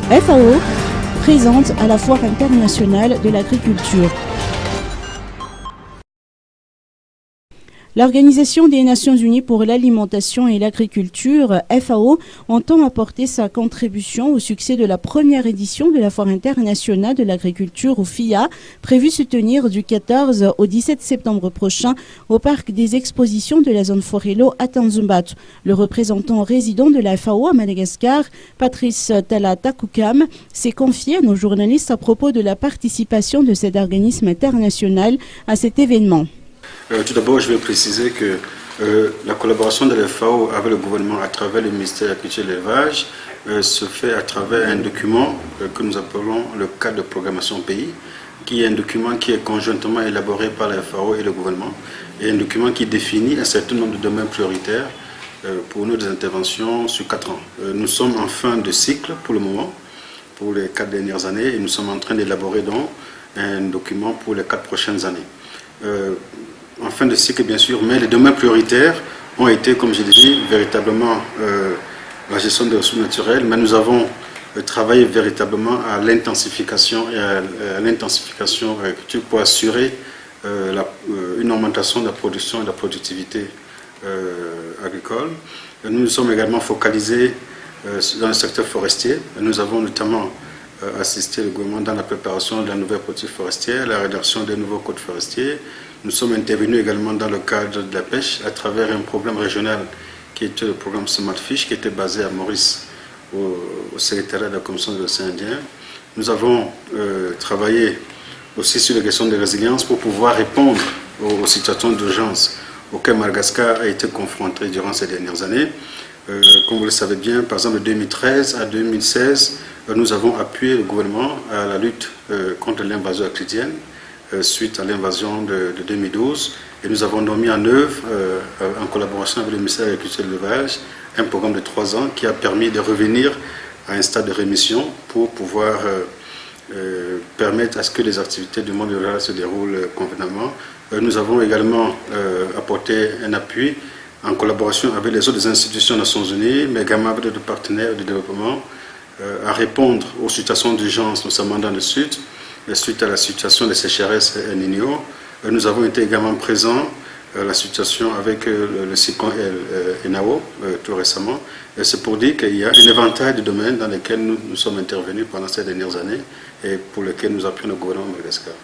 FAO présente à la Foire internationale de l'agriculture. L'Organisation des Nations Unies pour l'alimentation et l'agriculture, FAO, entend apporter sa contribution au succès de la première édition de la Foire internationale de l'agriculture, ou FIA, prévue se tenir du 14 au 17 septembre prochain au parc des expositions de la zone Forello à Tanzumbat. Le représentant résident de la FAO à Madagascar, Patrice Talata Koukam, s'est confié à nos journalistes à propos de la participation de cet organisme international à cet événement. Tout d'abord, je vais préciser que la collaboration de la FAO avec le gouvernement à travers le ministère de l'Agriculture et de l'Élevage se fait à travers un document que nous appelons le cadre de programmation pays, qui est un document qui est conjointement élaboré par la FAO et le gouvernement, et un document qui définit un certain nombre de domaines prioritaires pour nos interventions sur 4 ans. Nous sommes en fin de cycle pour le moment, pour les 4 dernières années, et nous sommes en train d'élaborer donc un document pour les 4 prochaines années. En fin de cycle, bien sûr, mais les domaines prioritaires ont été, comme je l'ai dit, véritablement la gestion des ressources naturelles, mais nous avons travaillé véritablement à l'intensification et à l'intensification pour assurer une augmentation de la production et de la productivité agricole. Nous nous sommes également focalisés dans le secteur forestier. Nous avons notamment assisté le gouvernement dans la préparation de la nouvelle politique forestière, la rédaction des nouveaux codes forestiers. Nous sommes intervenus également dans le cadre de la pêche à travers un programme régional qui était le programme Smartfish, qui était basé à Maurice, au secrétariat de la Commission de l'océan Indien. Nous avons travaillé aussi sur les questions de résilience pour pouvoir répondre aux situations d'urgence auxquelles Madagascar a été confronté durant ces dernières années. Comme vous le savez bien, par exemple de 2013 à 2016, nous avons appuyé le gouvernement à la lutte contre l'invasion acridienne suite à l'invasion de 2012, et nous avons mis en œuvre, en collaboration avec le ministère de l'Agriculture et de l'Élevage, un programme de 3 ans qui a permis de revenir à un stade de rémission pour pouvoir permettre à ce que les activités du monde rural se déroulent convenablement. Nous avons également apporté un appui en collaboration avec les autres institutions des Nations Unies, mais également avec d'autres partenaires de développement, à répondre aux situations d'urgence, notamment dans le Sud, suite à la situation de sécheresse El Niño. Nous avons été également présents à la situation avec le cyclone Enao tout récemment. C'est pour dire qu'il y a un éventail de domaines dans lesquels nous sommes intervenus pendant ces dernières années et pour lesquels nous appuyons le gouvernement de Madagascar.